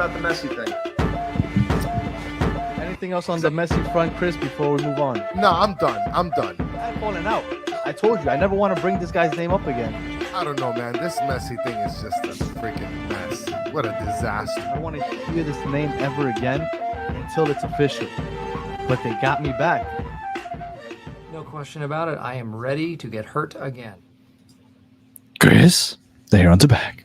about the Messi thing? Anything else on the Messi front, Chris, before we move on? No, I'm done. I'm I'm falling out. I told you, I never want to bring this guy's name up again. I don't know, man. This Messi thing is just a freaking mess. What a disaster. I don't want to hear this name ever again until it's official. But they got me back. No question about it. I am ready to get hurt again. Chris, the Herons are back.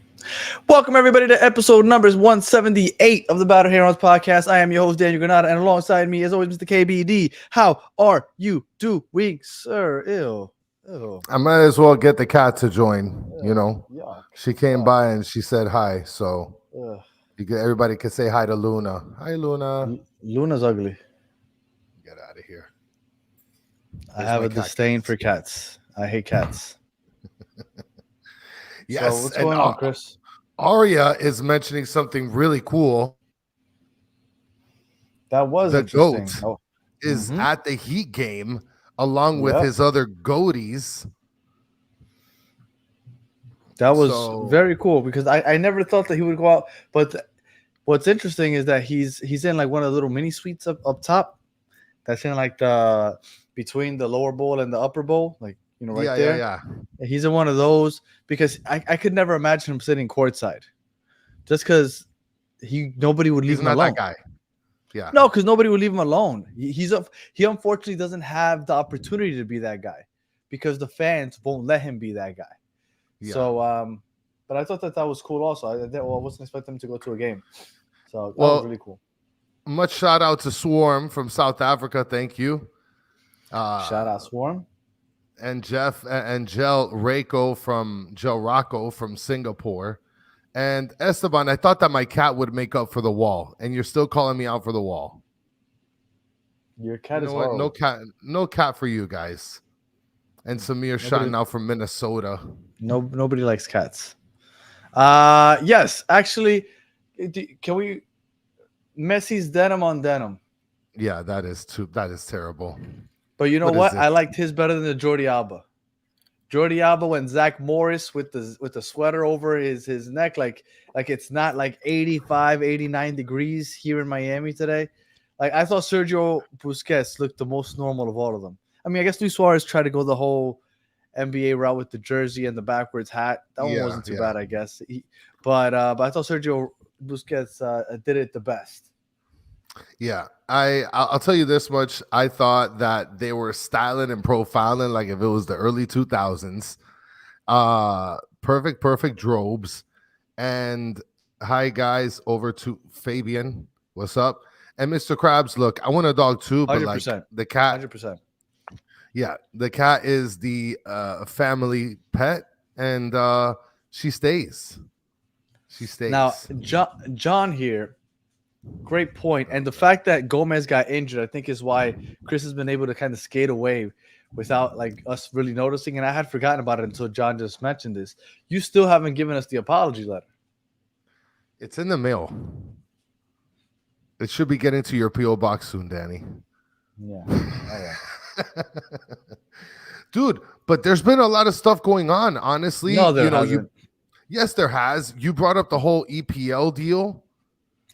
Welcome, everybody, to episode numbers 178 of the Battered Herons podcast. I am your host, Daniel Granada, and alongside me, as always, Mr. KBD. How are you doing, sir? Ew. I might as well get the cat to join. You know, Yuck. she came by and she said hi, so Ugh. everybody can say hi to Luna. Hi, Luna. Luna's ugly. Get out of here. I have a disdain for cats. I hate cats. Yes. So what's going on, Chris? Arya is mentioning something really cool. That was The interesting. GOAT is at the Heat game along with his other goaties. That was very cool because I never thought that he would go out. But what's interesting is that he's in like one of the little mini suites up top. That's in like the between the lower bowl and the upper bowl, like right there. Yeah. He's in one of those because I could never imagine him sitting courtside, just because nobody would leave him alone. That guy. Yeah. No, because nobody would leave him alone. He unfortunately doesn't have the opportunity to be that guy because the fans won't let him be that guy. Yeah. So, but I thought that was cool also. I wasn't expecting him to go to a game. So that was really cool. Much shout out to Swarm from South Africa. Thank you. Shout out Swarm. And Jeff and Gel Rocco from Singapore. And Esteban, I thought that my cat would make up for the wall, and you're still calling me out for the wall. Your cat is horrible. No cat for you guys. And Samir shouting out from Minnesota. Nobody likes cats. Yes, actually, can we Messi's denim on denim? Yeah, that is terrible. But you know what? I liked his better than the Jordi Alba. Jordi Alba when Zach Morris with the sweater over his neck, like it's not like 85, 89 degrees here in Miami today. Like I thought Sergio Busquets looked the most normal of all of them. I mean, I guess Luis Suarez tried to go the whole NBA route with the jersey and the backwards hat. That one wasn't too bad, I guess. But I thought Sergio Busquets did it the best. Yeah, I'll tell you this much. I thought that they were styling and profiling like if it was the early 2000s. Perfect drobes. And hi, guys, over to Fabian. What's up? And Mr. Krabs, look, I want a dog too, but 100%. Like the cat. 100%. Yeah, the cat is the family pet, and she stays. She stays. Now, John here. Great point. And the fact that Gomez got injured, I think, is why Chris has been able to kind of skate away without like us really noticing. And I had forgotten about it until John just mentioned this. You still haven't given us the apology letter. It's in the mail. It should be getting to your P.O. box soon, Danny. Yeah. Oh, yeah. Dude, but there's been a lot of stuff going on, honestly. No, there hasn't. Yes, there has. You brought up the whole EPL deal.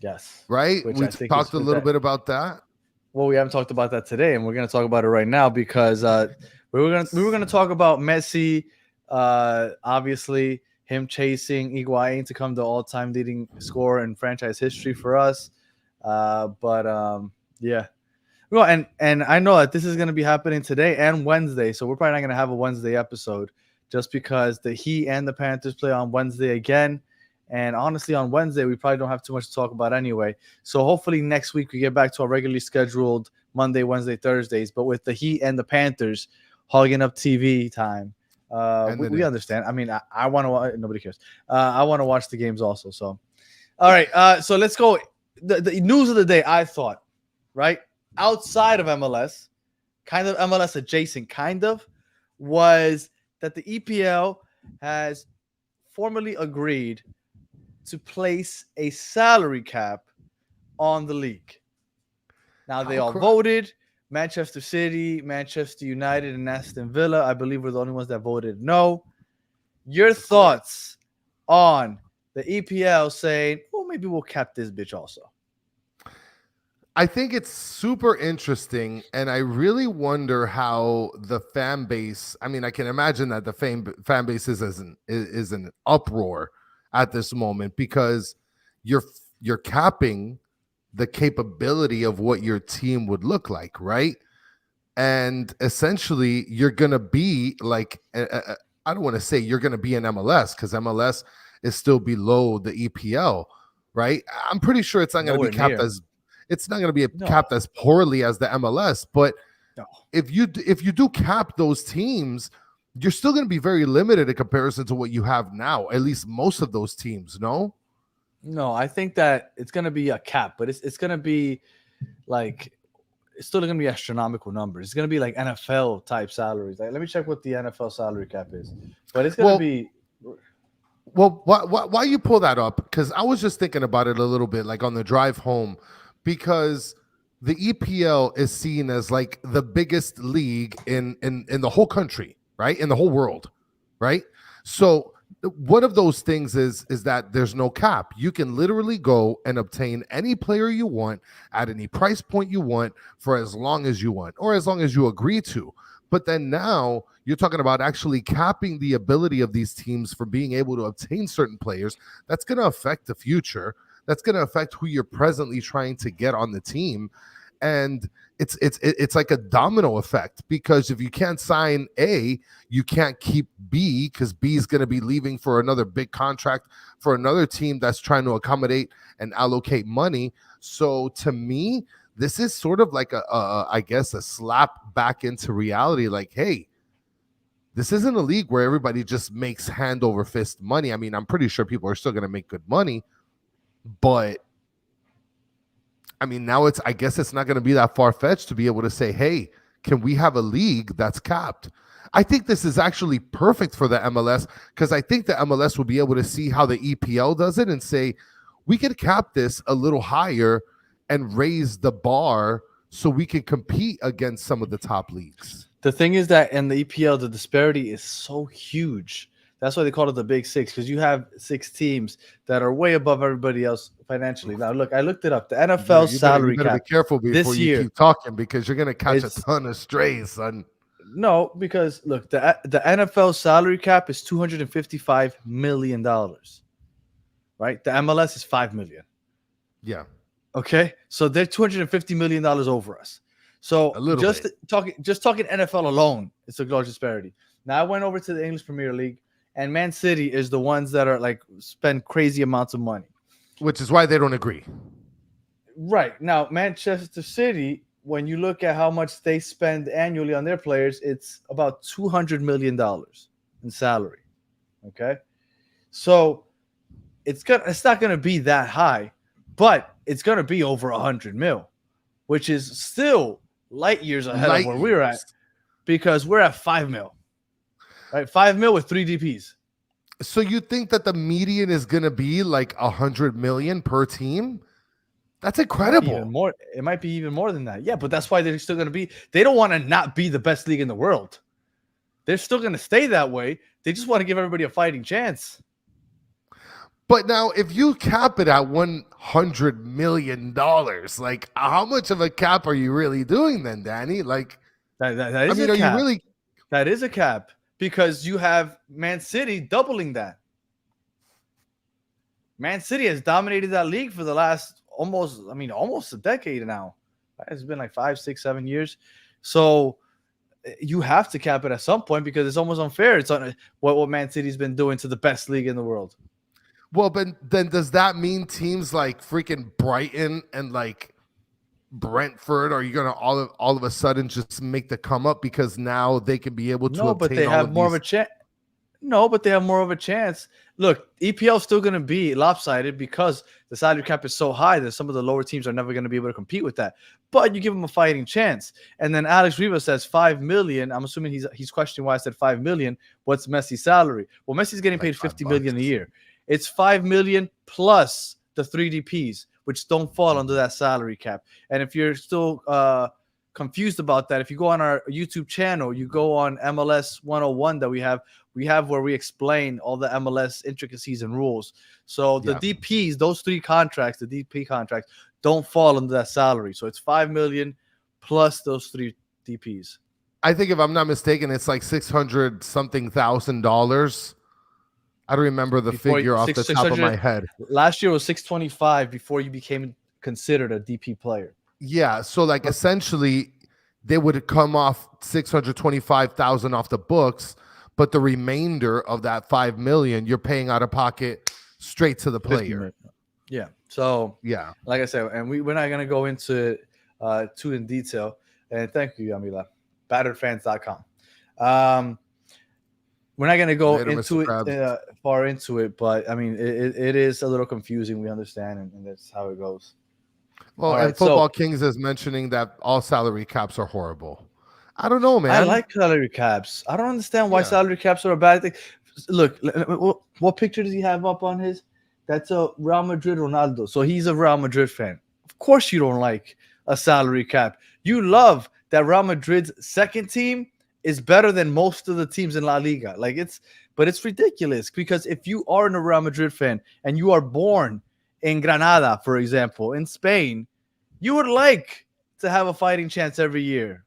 Yes. Right? We talked a little bit about that. Well, we haven't talked about that today, and we're going to talk about it right now because we were going to talk about Messi, obviously him chasing Higuain to come to all-time leading scorer in franchise history for us. Yeah. Well, and I know that this is going to be happening today and Wednesday, so we're probably not going to have a Wednesday episode just because the Heat and the Panthers play on Wednesday again. And honestly, on Wednesday, we probably don't have too much to talk about anyway. So hopefully next week we get back to our regularly scheduled Monday, Wednesday, Thursdays. But with the Heat and the Panthers hogging up TV time, we understand. I mean, I want to watch. Nobody cares. I want to watch the games also. So, all right. So let's go. The news of the day, I thought, right, outside of MLS, kind of MLS adjacent, was that the EPL has formally agreed to place a salary cap on the league. Now, they all voted. Manchester City, Manchester United, and Aston Villa, I believe, were the only ones that voted no. Your thoughts on the EPL saying, well, maybe we'll cap this bitch also. I think it's super interesting, and I really wonder how the fan base. I mean, I can imagine that the fan base is an uproar at this moment because you're capping the capability of what your team would look like, right? And essentially, you're gonna be like I don't want to say you're gonna be an MLS because MLS is still below the EPL, right? I'm pretty sure it's not gonna be capped as it's not going to be capped as poorly as the MLS, but if you do cap those teams, you're still going to be very limited in comparison to what you have now. At least most of those teams, no, I think that it's going to be a cap, but it's going to be like it's still going to be astronomical numbers. It's going to be like NFL type salaries. Like, let me check what the NFL salary cap is, but it's going to be. Well, why you pull that up? Because I was just thinking about it a little bit, like on the drive home. Because the EPL is seen as like the biggest league in the whole country, right? In the whole world, right? So one of those things is that there's no cap. You can literally go and obtain any player you want at any price point you want for as long as you want, or as long as you agree to. But then now you're talking about actually capping the ability of these teams for being able to obtain certain players. That's going to affect the future. That's going to affect who you're presently trying to get on the team. And it's like a domino effect, because if you can't sign A, you can't keep B, because B is going to be leaving for another big contract for another team that's trying to accommodate and allocate money. So to me, this is sort of like I guess a slap back into reality. Like, hey, this isn't a league where everybody just makes hand over fist money. I mean, I'm pretty sure people are still going to make good money. But I mean, now I guess it's not going to be that far-fetched to be able to say, hey, can we have a league that's capped? I think this is actually perfect for the MLS, because I think the MLS will be able to see how the EPL does it and say, we can cap this a little higher and raise the bar so we can compete against some of the top leagues. The thing is that in the EPL, the disparity is so huge. That's why they call it the Big Six, because you have 6 teams that are way above everybody else financially. Now, look, I looked it up. The NFL salary cap. Be careful before you keep talking, because you're going to catch a ton of strays, son. No, because look, the NFL salary cap is $255 million, right? The MLS is $5 million. Yeah. Okay, so they're $250 million over us. So just talking NFL alone, it's a large disparity. Now I went over to the English Premier League. And Man City is the ones that are like spend crazy amounts of money. Which is why they don't agree. Right. Now, Manchester City, when you look at how much they spend annually on their players, it's about $200 million in salary. Okay. So it's not going to be that high, but it's going to be over 100 mil, which is still light years ahead of where we're at, because we're at 5 mil. Right, 5 mil with 3 DPs. So you think that the median is going to be like 100 million per team? That's incredible. It might be even more than that. Yeah, but that's why they're still going to be. They don't want to not be the best league in the world. They're still going to stay that way. They just want to give everybody a fighting chance. But now, if you cap it at $100 million, like how much of a cap are you really doing then, Danny? Like, that is a cap. You really? That is a cap. Because you have Man City doubling that. Man City has dominated that league for the last almost a decade now. It's been like 5, 6, 7 years. So you have to cap it at some point, because it's almost unfair. It's on what Man City's been doing to the best league in the world. Well, but then does that mean teams like freaking Brighton and like Brentford, are you going to all of a sudden just make the come up because now they can be able to obtain but they have more of a chance. No, but they have more of a chance. Look, EPL is still going to be lopsided because the salary cap is so high that some of the lower teams are never going to be able to compete with that. But you give them a fighting chance. And then Alex Rivas says 5 million. I'm assuming he's questioning why I said 5 million. What's Messi's salary? Well, Messi's getting paid 50 million a year. It's 5 million plus the 3 DPs, which don't fall under that salary cap. And if you're still confused about that, if you go on our YouTube channel, you go on MLS 101 that we have where we explain all the MLS intricacies and rules. So the DPs, those 3 contracts, the DP contracts, don't fall under that salary. So it's 5 million plus those 3 DPs. I think if I'm not mistaken, it's like $600 something thousand. I don't remember the figure off the top of my head. Last year was 625 before you became considered a DP player. Yeah, so like essentially they would come off 625,000 off the books, but the remainder of that 5 million you're paying out of pocket straight to the player. Yeah. So yeah, like I said, and we're not gonna go into it too in detail. And thank you, Yamila. BatteredFans.com. We're not going to go into it far into it, but I mean, it is a little confusing. We understand, and that's how it goes. Well, all and right, Football Kings is mentioning that all salary caps are horrible. I don't know, man. I like salary caps. I don't understand why salary caps are a bad thing. Look, what picture does he have up on his? That's a Real Madrid Ronaldo. So he's a Real Madrid fan. Of course you don't like a salary cap. You love that Real Madrid's second team is better than most of the teams in La Liga. But it's ridiculous, because if you are a Real Madrid fan and you are born in Granada, for example, in Spain, you would like to have a fighting chance every year.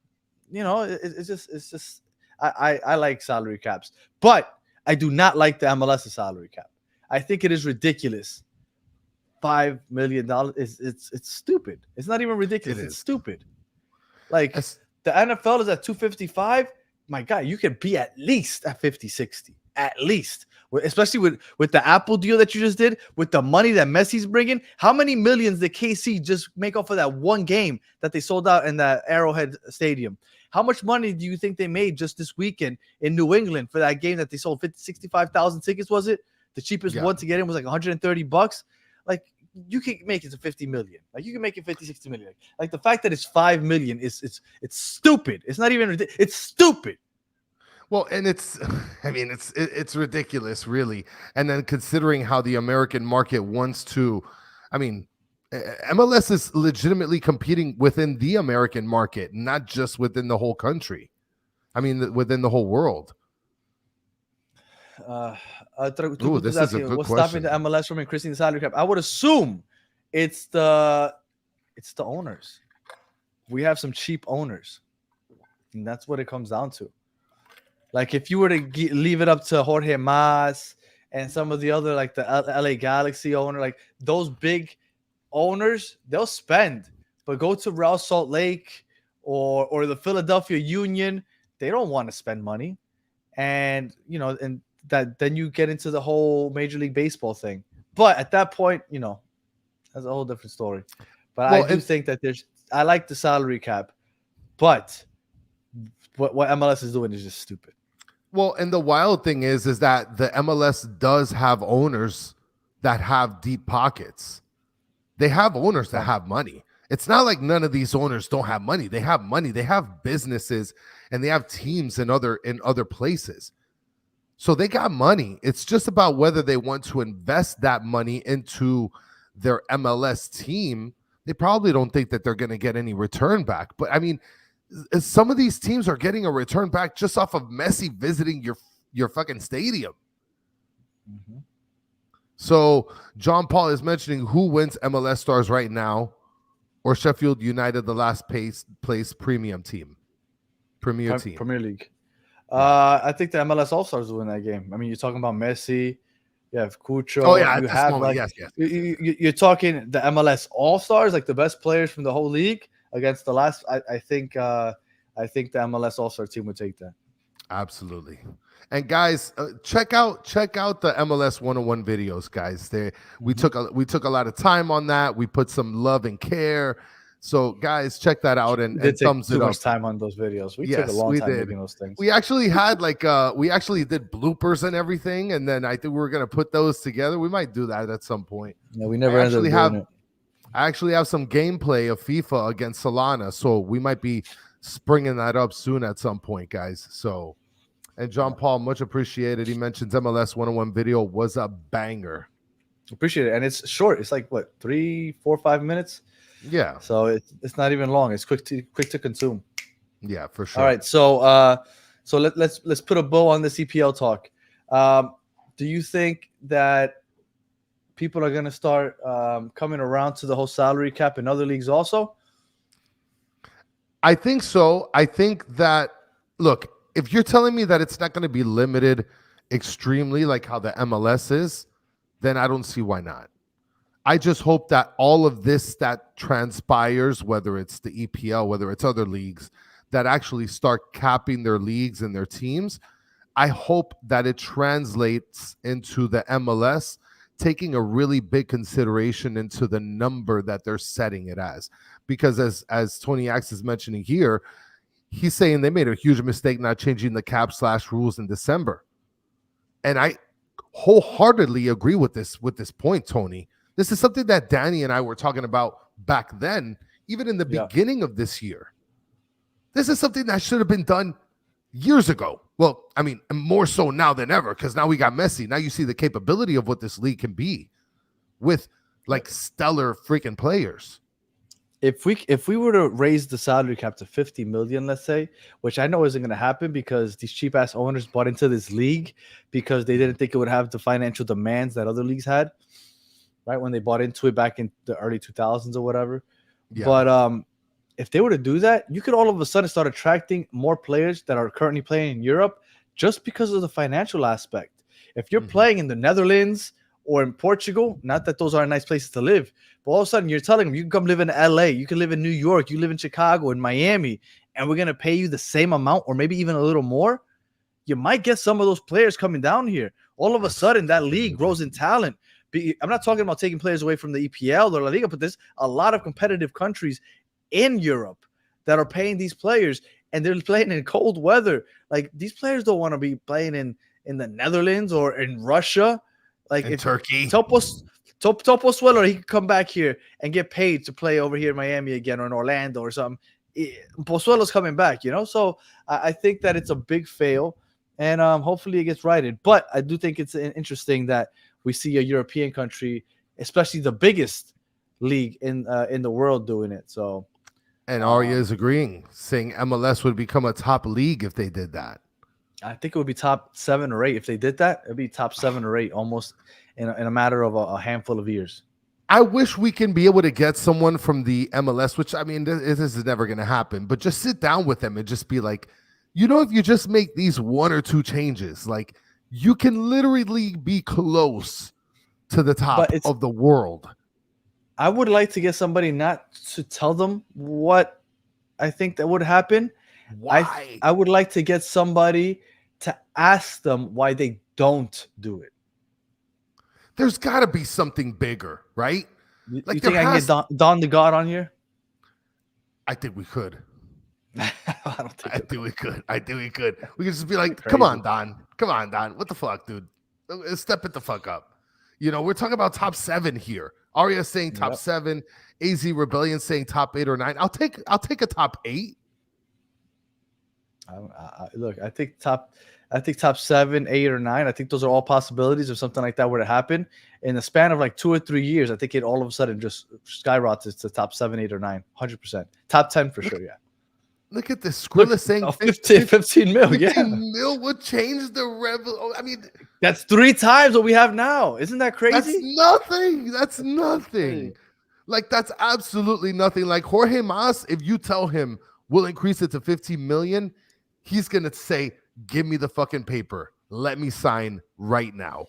You know, it's just I like salary caps, but I do not like the MLS salary cap. I think it is ridiculous. $5 million it's stupid. It's not even ridiculous. It's stupid. Like the NFL is at 255. My God, you can be at least at 50, 60, at least. Especially with the Apple deal that you just did, with the money that Messi's bringing. How many millions did KC just make off of that one game that they sold out in that Arrowhead Stadium? How much money do you think they made just this weekend in New England for that game that they sold 65,000 tickets? Was it the cheapest one to get in was like $130? Like, you can make it to 50 million. Like, you can make it 50, 60 million. Like the fact that it's 5 million it's stupid. It's not even ridiculous. It's stupid. Well, and it's ridiculous, really. And then considering how the American market wants to, I mean, MLS is legitimately competing within the American market, not just within the whole country. I mean, within the whole world. This is a good what's question. Stopping the MLS from increasing the salary cap? I would assume it's the owners. We have some cheap owners, and that's what it comes down to. Like, if you were to leave it up to Jorge Mas and some of the other, like the LA Galaxy owner, like those big owners, they'll spend. But go to Real Salt Lake or the Philadelphia Union, they don't want to spend money. And, you know, and that then you get into the whole Major League Baseball thing. But at that point, you know, that's a whole different story. But I do think that I like the salary cap, but what MLS is doing is just stupid. Well, and the wild thing is that the MLS does have owners that have deep pockets. They have owners that have money. It's not like none of these owners don't have money. They have money. They have businesses, and they have teams in other places. So they got money. It's just about whether they want to invest that money into their MLS team. They probably don't think that they're going to get any return back. But I mean, some of these teams are getting a return back just off of Messi visiting your fucking stadium. Mm-hmm. So John Paul is mentioning who wins MLS Stars right now, or Sheffield United, the last place Premier team. Premier League. I think the MLS All-Stars will win that game. I mean, you're talking about Messi. You have Cucho. Oh, yeah. You have, moment, like, yes. You're talking the MLS All-Stars, like the best players from the whole league against the last. I think the MLS All-Star team would take that. Absolutely. And guys, check out the MLS 101 videos, guys. We took a lot of time on that. We put some love and care. So guys, check that out and thumbs it up. Too much time on those videos. We took a long time making those things. We actually had we actually did bloopers and everything, and then I think we were gonna put those together. We might do that at some point. Yeah, we never ended up doing it. I actually have some gameplay of FIFA against Solana, so we might be springing that up soon at some point, guys. So, and John Paul, much appreciated. He mentions MLS 101 video was a banger. Appreciate it, and it's short. It's like what, 3, 4, 5 minutes. Yeah, So it's not even long. It's quick to consume. yeah, for sure. All right, so let's put a bow on this EPL talk. Do you think that people are going to start coming around to the whole salary cap in other leagues also? I think so. I think that, look, if you're telling me that it's not going to be limited extremely like how the MLS is, then I don't see why not. I just hope that all of this that transpires, whether it's the EPL, whether it's other leagues, that actually start capping their leagues and their teams, I hope that it translates into the MLS taking a really big consideration into the number that they're setting it as. Because as Tony Axe is mentioning here, he's saying they made a huge mistake not changing the cap slash rules in December. And I wholeheartedly agree with this point, Tony. This is something that Danny and I were talking about back then, even in the beginning of this year. This is something that should have been done years ago. Well, I mean, more so now than ever, because now we got Messi. Now you see the capability of what this league can be with like stellar freaking players. If we were to raise the salary cap to 50 million, let's say, which I know isn't going to happen because these cheap ass owners bought into this league because they didn't think it would have the financial demands that other leagues had, right? When they bought into it back in the early 2000s or whatever. Yeah. But if they were to do that, you could all of a sudden start attracting more players that are currently playing in Europe just because of the financial aspect. If you're playing in the Netherlands or in Portugal, not that those aren't nice places to live, but all of a sudden you're telling them you can come live in LA, you can live in New York, you live in Chicago, in Miami, and we're going to pay you the same amount or maybe even a little more. You might get some of those players coming down here. All of a sudden that league grows in talent. I'm not talking about taking players away from the EPL or La Liga, but there's a lot of competitive countries in Europe that are paying these players, and they're playing in cold weather. Like, these players don't want to be playing in the Netherlands or in Russia. Like, in Turkey. Topo Sweller, he could come back here and get paid to play over here in Miami again or in Orlando or something. Pozuelo's coming back, you know? So I think that it's a big fail, and hopefully it gets righted. But I do think it's interesting that we see a European country, especially the biggest league in the world, doing it. So, and Arya is agreeing, saying MLS would become a top league if they did that. I think it would be top 7 or 8 if they did that. It'd be top 7 or 8 almost in a matter of a handful of years. I wish we can be able to get someone from the MLS, which, I mean, this is never going to happen, but just sit down with them and just be like, if you just make these 1 or 2 changes, like, you can literally be close to the top of the world. I would like to get somebody not to tell them what I think that would happen. Why? I would like to get somebody to ask them why they don't do it. There's got to be something bigger, right? Like, you think I can get Don the God on here? I think we could. I think we could. We could just be like, come on, Don. What the fuck, dude? Step it the fuck up. We're talking about top 7 here. Arya saying top 7. AZ Rebellion saying top 8 or 9. I'll take a top 8. Look, I think top 7, 8, or 9. I think those are all possibilities if something like that were to happen in the span of like 2 or 3 years. I think it all of a sudden just skyrockets to top 7, 8, or 9. 100%. Top 10 for sure. Yeah. Look at this. Skrilla saying 15 mil. 15 mil would change the rebel. I mean, that's 3 times what we have now. Isn't that crazy? That's nothing. Like, that's absolutely nothing. Like, Jorge Mas, if you tell him we'll increase it to 15 million, he's gonna say, give me the fucking paper. Let me sign right now.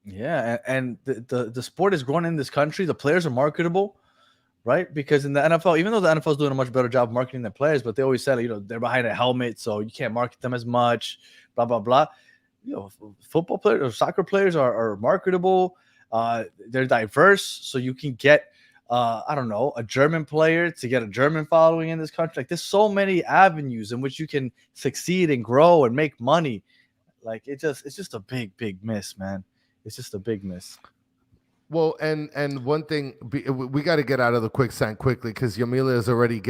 Yeah, and the sport is growing in this country. The players are marketable, right? Because in the NFL, even though the NFL is doing a much better job marketing their players, but they always said, they're behind a helmet, so you can't market them as much, blah, blah, blah. Football players or soccer players are marketable. They're diverse, so you can get, a German player to get a German following in this country. Like, there's so many avenues in which you can succeed and grow and make money. Like, it's just a big, big miss, man. It's just a big miss. Well, and one thing, we got to get out of the quicksand quickly because Yamila is already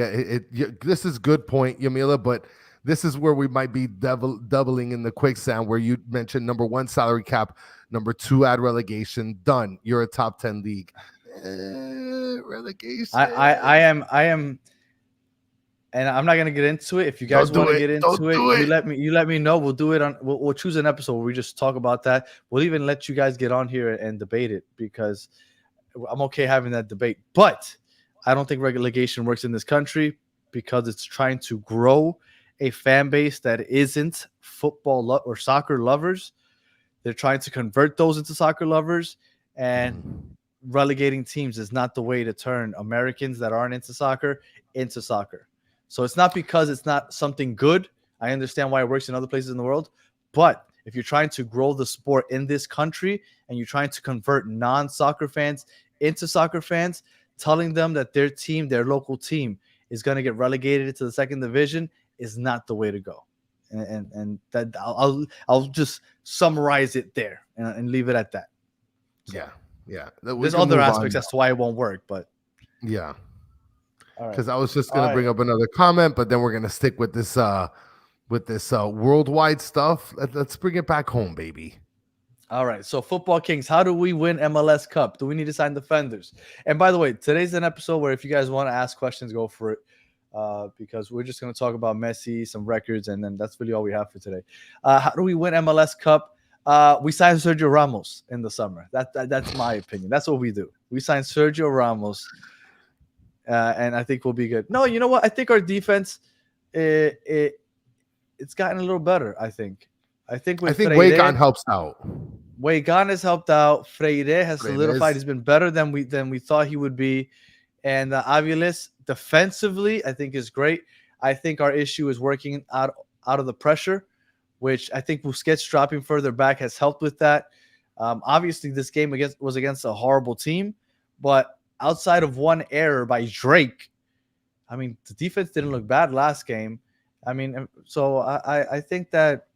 this is good point, Yamila, but this is where we might be doubling in the quicksand, where you mentioned number 1, salary cap, number 2, add relegation, done. You're a top 10 league. Relegation. I am, and I'm not gonna get into it. If you guys want to get into it, you let me know. We'll do it on. We'll choose an episode where we just talk about that. We'll even let you guys get on here and debate it because I'm okay having that debate. But I don't think relegation works in this country because it's trying to grow a fan base that isn't football or soccer lovers. They're trying to convert those into soccer lovers, and relegating teams is not the way to turn Americans that aren't into soccer into soccer. So it's not because it's not something good. I understand why it works in other places in the world, but if you're trying to grow the sport in this country and you're trying to convert non-soccer fans into soccer fans, telling them that their team, their local team, is going to get relegated to the second division is not the way to go. And that I'll just summarize it there and leave it at that. So, yeah. There's other aspects as to why it won't work, but yeah. Because I was just gonna bring up another comment, but then we're gonna stick with this worldwide stuff. Let's bring it back home, baby. All right. So Football Kings, how do we win MLS Cup? Do we need to sign defenders? And by the way, today's an episode where if you guys want to ask questions, go for it. Because we're just going to talk about Messi, some records, and then that's really all we have for today. How do we win MLS Cup? We signed Sergio Ramos in the summer. That's my opinion. That's what we do. We signed Sergio Ramos, and I think we'll be good. No, you know what? I think our defense, it's gotten a little better. I think Weigand helps out. Weigand has helped out. Freire has solidified. He's been better than we thought he would be. And Aviles defensively, I think is great. I think our issue is working out of the pressure, which I think Busquets dropping further back has helped with that. Obviously, this game was against a horrible team, but outside of one error by Drake, I mean, the defense didn't look bad last game. I mean, so I think that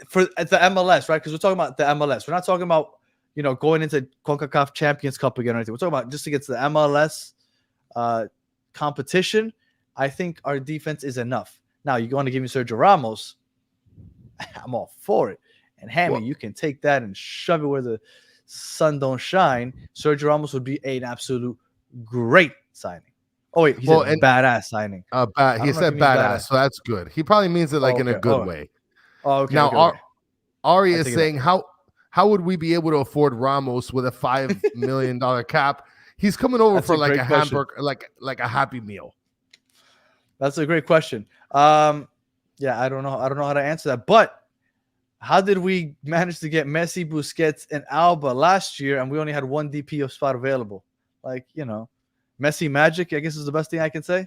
for the MLS, right? Because we're talking about the MLS. We're not talking about going into CONCACAF Champions Cup again or anything. We're talking about just to get to the MLS competition. I think our defense is enough. Now, you want to give me Sergio Ramos, I'm all for it. And Hammy, you can take that and shove it where the sun don't shine. Sergio Ramos would be an absolute great signing. Oh, wait, he said badass signing. He said badass, so that's good. He probably means it in a good way. Oh, okay. Now, Ari is saying, how would we be able to afford Ramos with a $5 million cap? He's coming over for like a hamburger, like a Happy Meal. That's a great question. Yeah, I don't know how to answer that. But how did we manage to get Messi, Busquets, and Alba last year, and we only had one DP spot available? Messi magic, I guess, is the best thing I can say.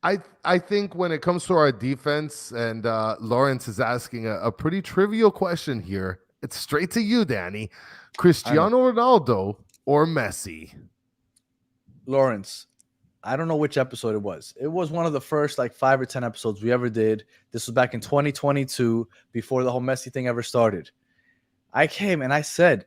I think when it comes to our defense, and Lawrence is asking a pretty trivial question here. It's straight to you, Danny. Cristiano Ronaldo or Messi? Lawrence, I don't know which episode it was. It was one of the first 5 or 10 episodes we ever did. This was back in 2022, before the whole Messi thing ever started. I came and I said,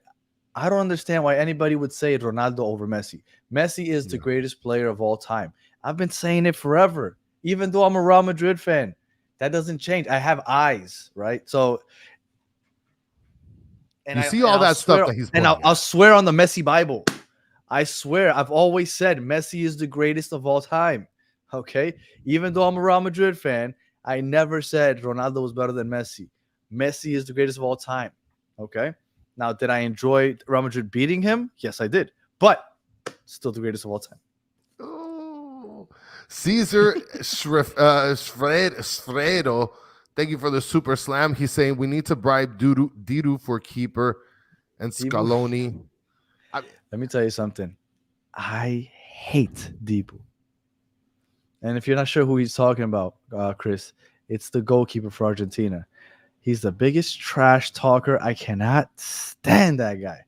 I don't understand why anybody would say Ronaldo over Messi. Messi is the greatest player of all time. I've been saying it forever, even though I'm a Real Madrid fan. That doesn't change. I have eyes, right? So, and you see all that stuff that he's and I'll swear on the Messi Bible. I swear, I've always said Messi is the greatest of all time. Okay? Even though I'm a Real Madrid fan, I never said Ronaldo was better than Messi. Messi is the greatest of all time. Okay? Now, did I enjoy Real Madrid beating him? Yes, I did. But still the greatest of all time. Oh. Caesar Sfredo, thank you for the super slam. He's saying we need to bribe Didu for keeper and Scaloni. Let me tell you something. I hate Dibu. And if you're not sure who he's talking about, Chris, it's the goalkeeper for Argentina. He's the biggest trash talker. I cannot stand that guy.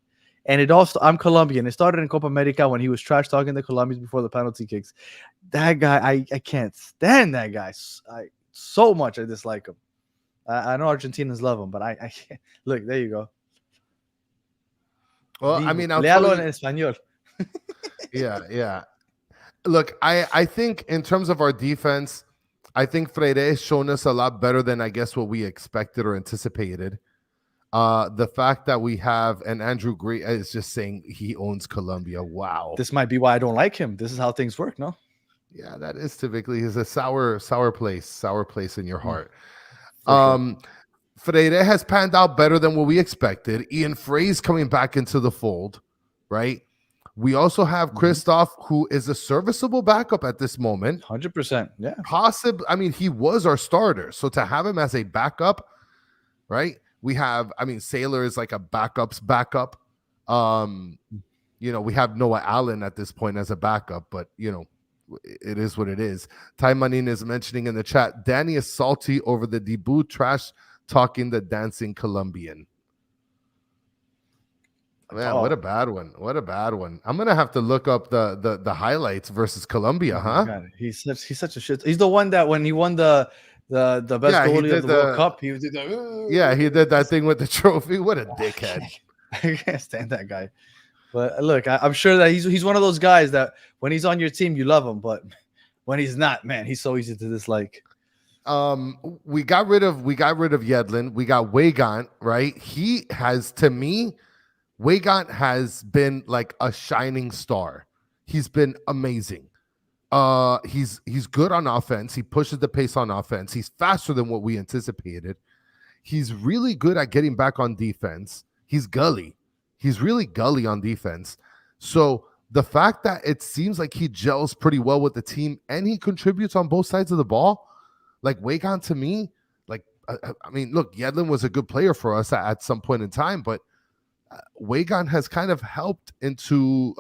And I'm Colombian. It started in Copa America when he was trash talking the Colombians before the penalty kicks. That guy, I can't stand that guy. So much I dislike him. I know Argentinians love him, but I can't. Look, there you go. Well, I mean, léalo en español. Yeah. Look, I think in terms of our defense, I think Freire has shown us a lot better than I guess what we expected or anticipated. The fact that we have, and Andrew Gray is just saying he owns Colombia. Wow. This might be why I don't like him. This is how things work, no? Yeah, that is typically is a sour place in your heart. For sure. Freire has panned out better than what we expected. Ian Frey's coming back into the fold, right? We also have Christoph, who is a serviceable backup at this moment. 100%. Yeah. Possibly, I mean, he was our starter. So to have him as a backup, right? We have, I mean, Sailor is like a backup's backup. We have Noah Allen at this point as a backup, but it is what it is. Ty Manin is mentioning in the chat, Danny is salty over the debut trash talking the dancing Colombian. Man, what a bad one. What a bad one. I'm gonna have to look up the highlights versus Colombia, huh? God, he's such a shit. He's the one that when he won the best goalie of the World Cup, he was he did that thing with the trophy. What a dickhead. I can't stand that guy. But look, I'm sure that he's one of those guys that when he's on your team, you love him, but when he's not, man, he's so easy to dislike. We got rid of Yedlin. We got Weigand, right? He has, to me, Weigand has been like a shining star. He's been amazing. He's good on offense. He pushes the pace on offense. He's faster than what we anticipated. He's really good at getting back on defense. He's gully. He's really gully on defense. So the fact that it seems like he gels pretty well with the team and he contributes on both sides of the ball, like Weigand to me, like, I mean, look, Yedlin was a good player for us at some point in time, but Weigand has kind of helped into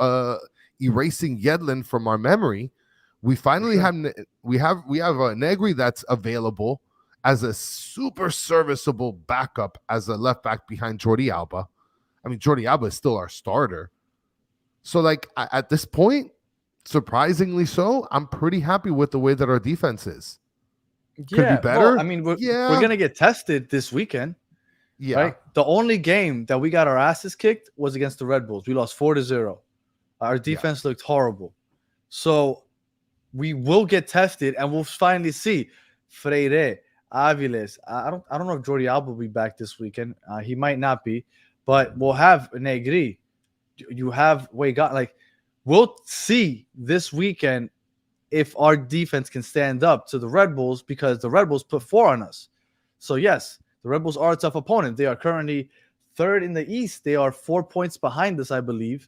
erasing Yedlin from our memory. We finally have a Negri that's available as a super serviceable backup as a left back behind Jordi Alba. I mean, Jordi Alba is still our starter. So, like, at this point, surprisingly so, I'm pretty happy with the way that our defense is. Could be better. Well, I mean, we're going to get tested this weekend. Yeah. Right? The only game that we got our asses kicked was against the Red Bulls. We lost 4-0. Our defense looked horrible. So we will get tested and we'll finally see Freire, Aviles. I don't know if Jordi Alba will be back this weekend. He might not be, but we'll have Negri. You have Weigand. Like, we'll see this weekend if our defense can stand up to the Red Bulls because the Red Bulls put 4 on us. So yes, the Red Bulls are a tough opponent. They are currently 3rd in the East. They are 4 points behind us, I believe,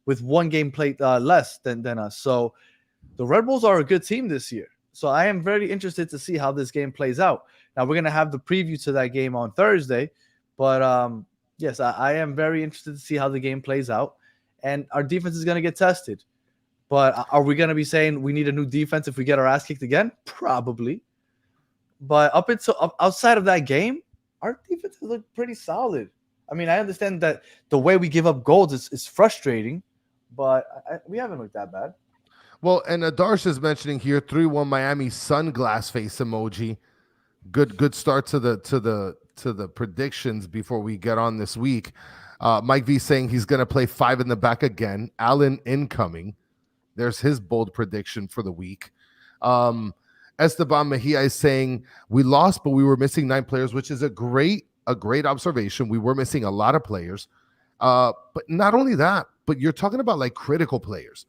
with 1 game played less than us. So the Red Bulls are a good team this year. So I am very interested to see how this game plays out. Now, we're going to have the preview to that game on Thursday. But, yes, I am very interested to see how the game plays out. And our defense is going to get tested. But are we going to be saying we need a new defense if we get our ass kicked again? Probably. But outside of that game, our defense has looked pretty solid. I mean, I understand that the way we give up goals is frustrating, but we haven't looked that bad. Well, and Adarsh is mentioning here 3-1 Miami sunglass face emoji. Good start to the predictions before we get on this week. Mike V saying he's going to play 5 in the back again. Allen incoming. There's his bold prediction for the week. Esteban Mejia is saying we lost, but we were missing 9 players, which is a great observation. We were missing a lot of players. But not only that, but you're talking about like critical players.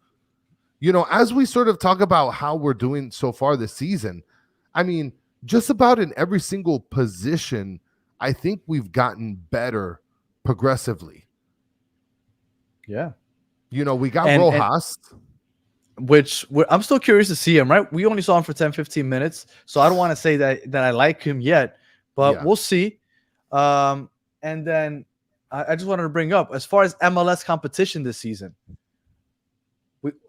As we sort of talk about how we're doing so far this season, I mean, just about in every single position, I think we've gotten better progressively. Yeah. We got Rojas. Which I'm still curious to see him, right? We only saw him for 10-15 minutes, so I don't want to say that I like him yet, but we'll see. And then I just wanted to bring up, as far as MLS competition this season,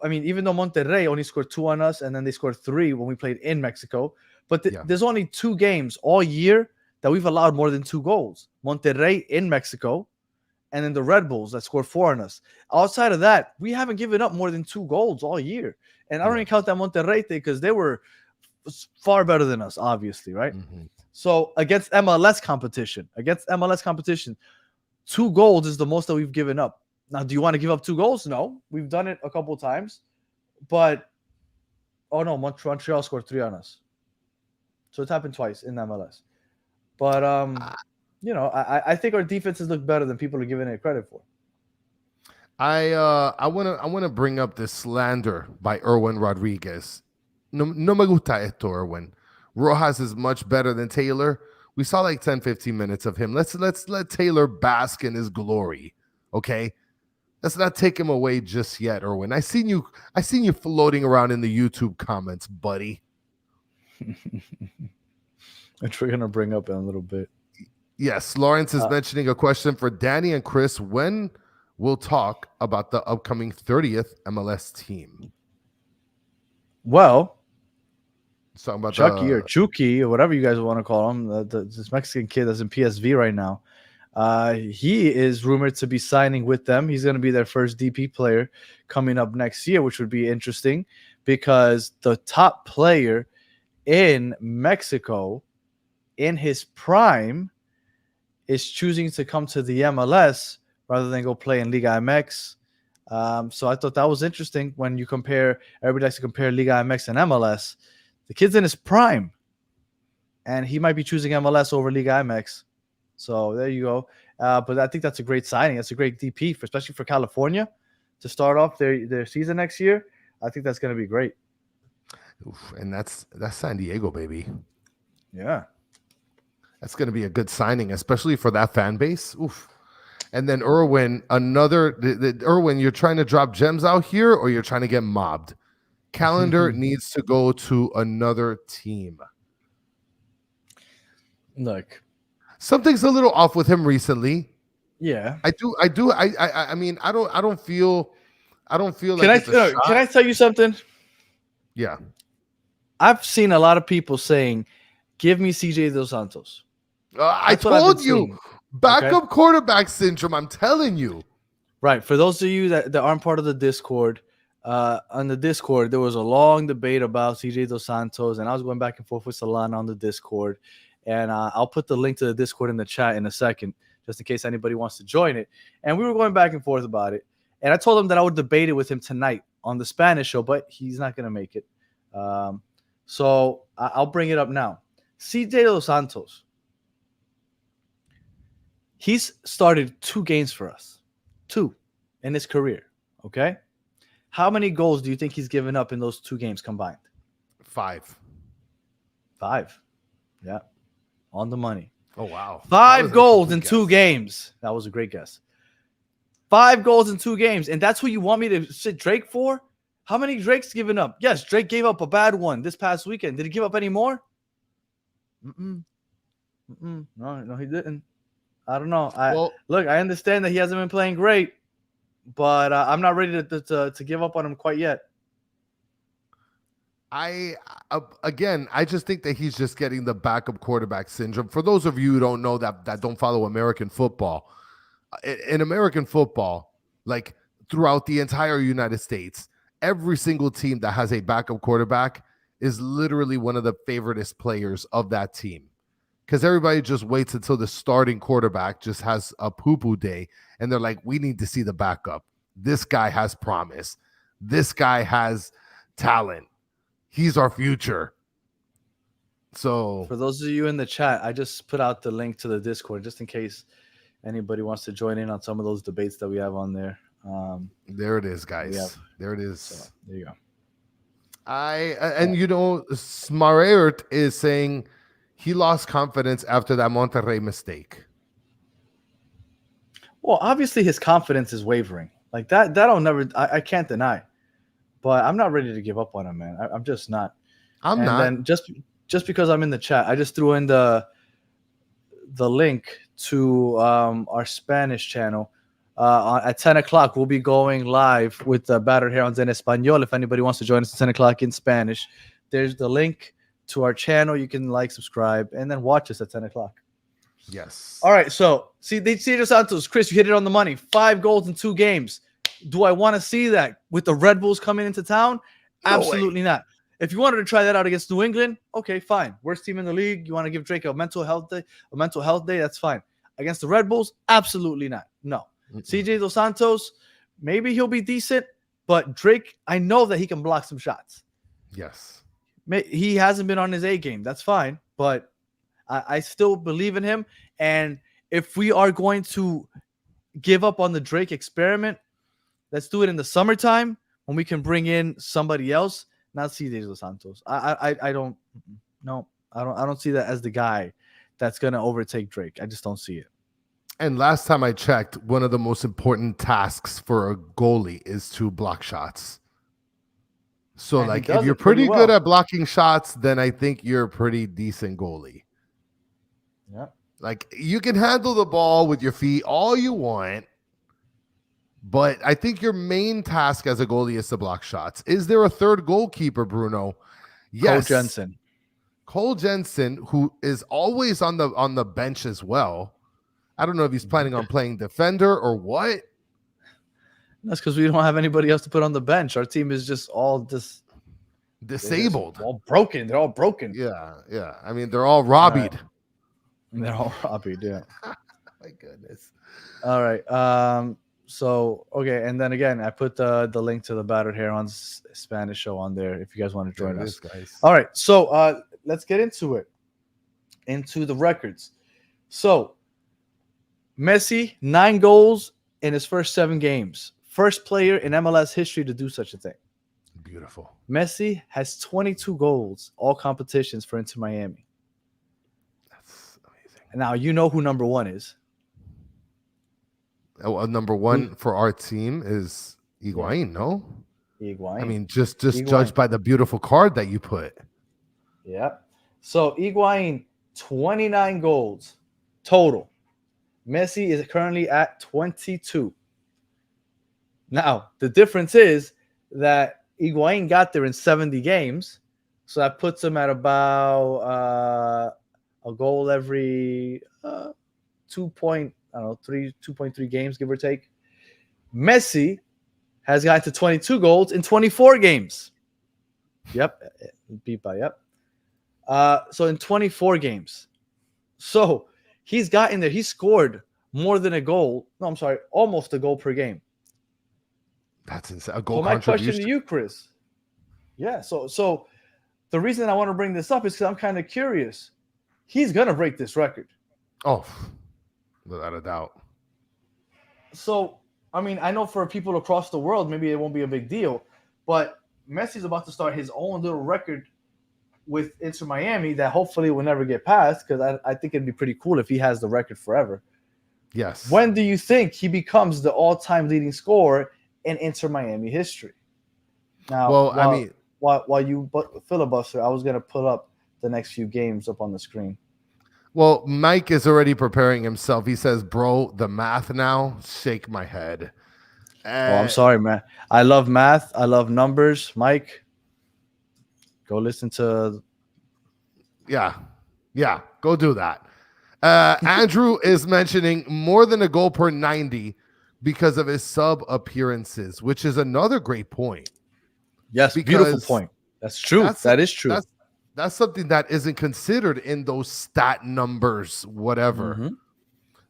even though Monterrey only scored 2 on us, and then they scored 3 when we played in Mexico, but there's only 2 games all year that we've allowed more than 2 goals. Monterrey in Mexico, and then the Red Bulls that scored 4 on us. Outside of that, we haven't given up more than 2 goals all year. And I don't even count that Monterrey thing because they were far better than us, obviously, right? Mm-hmm. So against MLS competition, 2 goals is the most that we've given up. Now, do you want to give up 2 goals? No. We've done it a couple of times. But, Montreal scored 3 on us. So it's happened twice in MLS. But, I think our defenses look better than people are giving it credit for. I wanna bring up this slander by Erwin Rodriguez. No me gusta esto, Erwin. Rojas is much better than Taylor. We saw like 10, 15 minutes of him. Let's let Taylor bask in his glory. Okay. Let's not take him away just yet, Erwin. I seen you floating around in the YouTube comments, buddy. Which we're gonna bring up in a little bit. Yes, Lawrence is mentioning a question for Danny and Chris. When we'll talk about the upcoming 30th MLS team? Well, talking about Chucky or Chucky or whatever you guys want to call him, this Mexican kid that's in PSV right now. He is rumored to be signing with them. He's going to be their first DP player coming up next year, which would be interesting because the top player in Mexico in his prime is choosing to come to the MLS rather than go play in Liga MX. So I thought that was interesting when you compare, everybody likes to compare Liga MX and MLS. The kid's in his prime, and he might be choosing MLS over Liga MX. So there you go. But I think that's a great signing. That's a great DP, especially for California, to start off their season next year. I think that's going to be great. Oof, and that's San Diego, baby. Yeah. That's going to be a good signing, especially for that fan base. Oof. And then Erwin, Erwin, you're trying to drop gems out here or you're trying to get mobbed? Calendar needs to go to another team. Look. Something's a little off with him recently. Yeah. I mean, I don't feel can I tell you something? Yeah. I've seen a lot of people saying, give me CJ Dos Santos. I told you, backup quarterback syndrome. I'm telling you. Right. For those of you that aren't part of the Discord, on the Discord, there was a long debate about CJ Dos Santos, and I was going back and forth with Solana on the Discord. And I'll put the link to the Discord in the chat in a second, just in case anybody wants to join it. And we were going back and forth about it. And I told him that I would debate it with him tonight on the Spanish show, but he's not going to make it. So I'll bring it up now. CJ Dos Santos. He's started 2 games for us. 2 in his career. Okay? How many goals do you think he's given up in those 2 games combined? 5. 5. Yeah. On the money. Oh, wow. 5 goals in 2 games. That was a great guess. 5 goals in 2 games. And that's who you want me to sit Drake for? How many Drake's given up? Yes, Drake gave up a bad one this past weekend. Did he give up any more? No, he didn't. I don't know. Look, I understand that he hasn't been playing great, but I'm not ready to give up on him quite yet. I just think that he's just getting the backup quarterback syndrome. For those of you who don't know that don't follow American football, in American football, like throughout the entire United States, every single team that has a backup quarterback is literally one of the favoritist players of that team. Because everybody just waits until the starting quarterback just has a poo-poo day, and they're like, we need to see the backup. This guy has promise. This guy has talent. He's our future. So for those of you in the chat, I just put out the link to the Discord just in case anybody wants to join in on some of those debates that we have on there. There it is, guys. There it is. So, there you go. Smarert is saying he lost confidence after that Monterrey mistake. Well, obviously his confidence is wavering. Like that I'll never. I can't deny. But I'm not ready to give up on him, man. I'm just not. I'm not. And just because I'm in the chat, I just threw in the link to our Spanish channel. At 10 o'clock, we'll be going live with the Battered Herons en Español. If anybody wants to join us at 10 o'clock in Spanish, there's the link to our channel. You can subscribe, and then watch us at 10 o'clock. Yes. All right. So, CJ Santos, Chris, you hit it on the money. 5 goals in 2 games. Do I want to see that with the Red Bulls coming into town? No Absolutely not. If you wanted to try that out against New England, okay, fine. Worst team in the league. You want to give Drake a mental health day, that's fine. Against the Red Bulls, absolutely not. No. CJ Dos Santos, maybe he'll be decent, but Drake, I know that he can block some shots. Yes. He hasn't been on his A game. That's fine, but I still believe in him. And if we are going to give up on the Drake experiment, let's do it in the summertime when we can bring in somebody else, not CJ Dos Santos. I don't no, I don't see that as the guy that's gonna overtake Drake. I just don't see it. And last time I checked, one of the most important tasks for a goalie is to block shots. So, And he like, does if you're it pretty pretty good well. at blocking shots, then I think you're a pretty decent goalie. Yeah. Like, you can handle the ball with your feet all you want, but I think your main task as a goalie is to block shots. Is there a third goalkeeper, Bruno? Yes. Cole Jensen, who is always on the bench as well. I don't know if he's planning on playing defender or what. That's because we don't have anybody else to put on the bench. Our team is just all Disabled. all broken. They're all broken. Yeah. I mean, they're all robbied. They're all robbied, yeah. My goodness. All right. So okay, and then again, I put the link to the Battered Herons Spanish show on there if you guys want to join us. Guys. All right, so let's get into the records. So Messi, 9 goals in his first 7 games. First player in MLS history to do such a thing. Beautiful. Messi has 22 goals, all competitions for Inter Miami. That's amazing. Now you know who number 1 is. Number 1 for our team is Higuain, no? Higuain. I mean, just Higuain. judged by the beautiful card that you put. Yep. So Higuain, 29 goals total. Messi is currently at 22. Now, the difference is that Higuain got there in 70 games. So that puts him at about a goal every 2.3 games, give or take. Messi has gotten to 22 goals in 24 games. Yep. Beat by yep. So in 24 games. So he's gotten there. He scored more than a goal. No, I'm sorry, almost a goal per game. That's insane. A goal My contribution. question to you, Chris. Yeah. So the reason I want to bring this up is because I'm kind of curious. He's gonna break this record. Oh, without a doubt. So I mean, I know for people across the world, maybe it won't be a big deal, but Messi's about to start his own little record with Inter Miami that hopefully will never get passed, because I think it'd be pretty cool if he has the record forever. Yes. When do you think he becomes the all-time leading scorer in Inter Miami history? Now, well, while you filibuster, I was going to pull up the next few games up on the screen. Well, Mike is already preparing himself. He says, bro, the math now, shake my head. I'm sorry, man. I love math. I love numbers. Mike, go listen to. Yeah, go do that. Andrew is mentioning more than a goal per 90 because of his sub appearances, which is another great point. Yes, beautiful point. That's true. That is true. That's something that isn't considered in those stat numbers, whatever. Mm-hmm.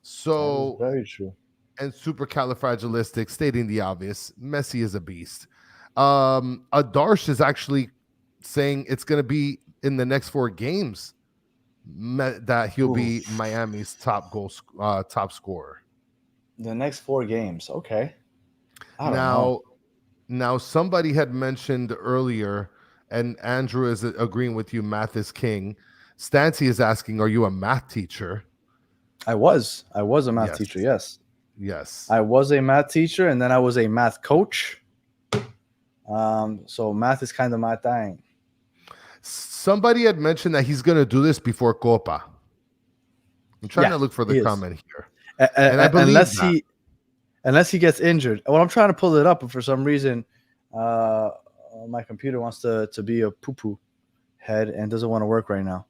So very true. And supercalifragilistic, stating the obvious, Messi is a beast. Adarsh is actually saying it's going to be in the next 4 games that he'll be Miami's top scorer. The next 4 games, okay. Now somebody had mentioned earlier, and Andrew is agreeing with you, math is king. Stancy is asking, are you a math teacher? I was a math teacher, yes. Yes. I was a math teacher, and then I was a math coach. So math is kind of my thing. Somebody had mentioned that he's going to do this before Copa. I'm trying to look for the comment here. And I believe unless he gets injured. Well, I'm trying to pull it up, but for some reason, my computer wants to be a poo-poo head and doesn't want to work right now.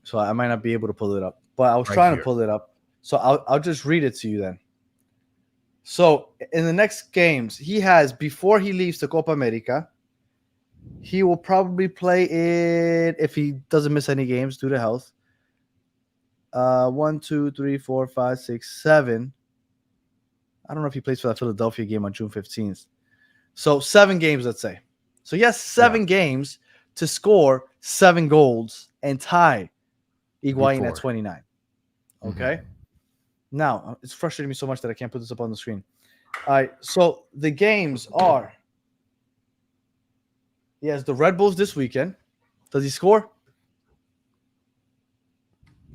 So I might not be able to pull it up. But I was trying to pull it up. So I'll just read it to you then. So in the next games, he has, before he leaves to Copa America, he will probably play in, if he doesn't miss any games due to health, 1, 2, 3, 4, 5, 6, 7. I don't know if he plays for that Philadelphia game on June 15th. So 7 games, let's say. So he has 7 games to score 7 goals and tie Higuain at 29. Okay. Now, it's frustrating me so much that I can't put this up on the screen. All right, so the games are. He has the Red Bulls this weekend. Does he score?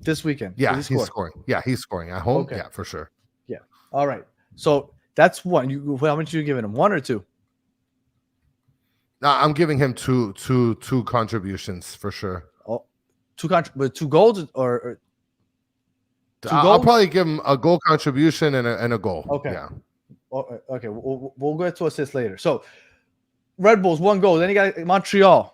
This weekend. Yeah, Does he he's score? scoring. Yeah, he's scoring at home. Okay. Yeah, for sure. Yeah. All right. So that's one. How much are you giving him? One or two? No, I'm giving him two contributions for sure. Oh, but two goals or two I'll goals? probably give him a goal contribution and a goal. Okay. Yeah. Okay. We'll go to assists later. So Red Bulls, one goal. Then you got Montreal.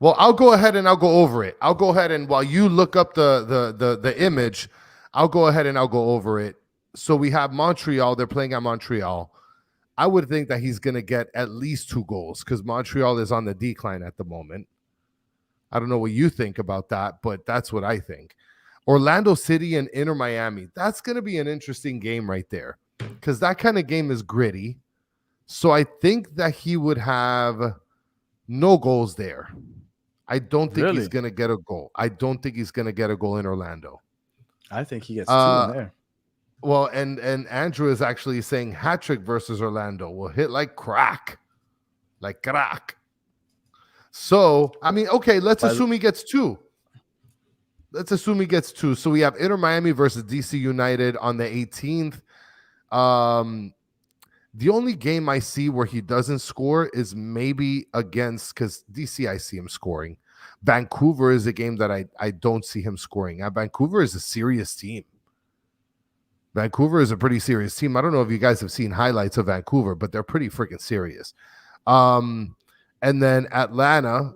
Well, I'll go ahead and I'll go over it. I'll go ahead and while you look up the image, I'll go ahead and I'll go over it. So we have Montreal. They're playing at Montreal. I would think that he's going to get at least 2 goals because Montreal is on the decline at the moment. I don't know what you think about that, but that's what I think. Orlando City and Inter Miami. That's going to be an interesting game right there because that kind of game is gritty. So I think that he would have no goals there. I don't think he's going to get a goal. I don't think he's going to get a goal in Orlando. I think he gets 2 in there. Well, and Andrew is actually saying hat trick versus Orlando will hit like crack. Like crack. So, I mean, okay, let's assume he gets 2. Let's assume he gets 2. So we have Inter Miami versus DC United on the 18th. The only game I see where he doesn't score is maybe against, because DC I see him scoring. Vancouver is a game that I don't see him scoring. Vancouver is a serious team. Vancouver is a pretty serious team. I don't know if you guys have seen highlights of Vancouver, but they're pretty freaking serious. And then Atlanta,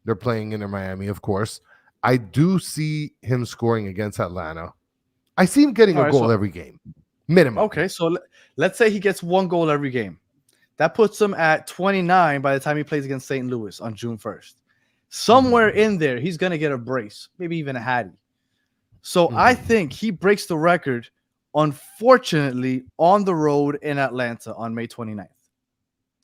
they're playing Inter Miami, of course. I do see him scoring against Atlanta. I see him getting a goal every game, minimum. Okay, so let's say he gets 1 goal every game. That puts him at 29 by the time he plays against St. Louis on June 1st. Somewhere in there, he's going to get a brace, maybe even a hattie. So I think he breaks the record, unfortunately, on the road in Atlanta on May 29th.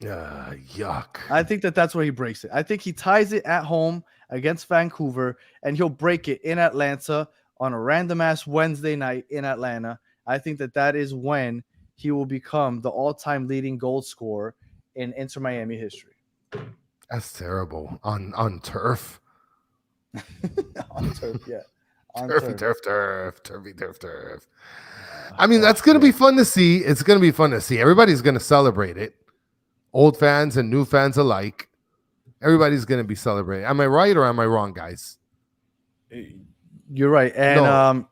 Yuck. I think that's where he breaks it. I think he ties it at home against Vancouver, and he'll break it in Atlanta on a random-ass Wednesday night in Atlanta. I think that is when he will become the all-time leading goal scorer in Inter Miami history. That's terrible. On turf? On turf, yeah. On Turf. I mean, that's going to be fun to see. It's going to be fun to see. Everybody's going to celebrate it. Old fans and new fans alike. Everybody's going to be celebrating. Am I right or am I wrong, guys? You're right. And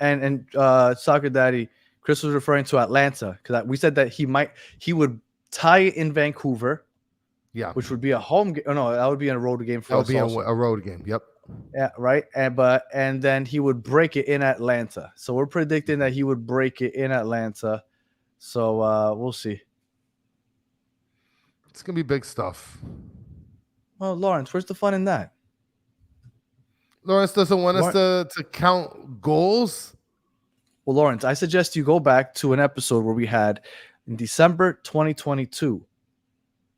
and Soccer Daddy, Chris was referring to Atlanta because we said that he would tie it in Vancouver. Yeah. Which would be a home game. Oh, no, that would be a road game for us. That would be a road game. Yep. Yeah, right. And then he would break it in Atlanta. So we're predicting that he would break it in Atlanta. So we'll see. It's gonna be big stuff. Well, Lawrence, where's the fun in that? Lawrence doesn't want us to count goals. Well, Lawrence, I suggest you go back to an episode where we had in December 2022.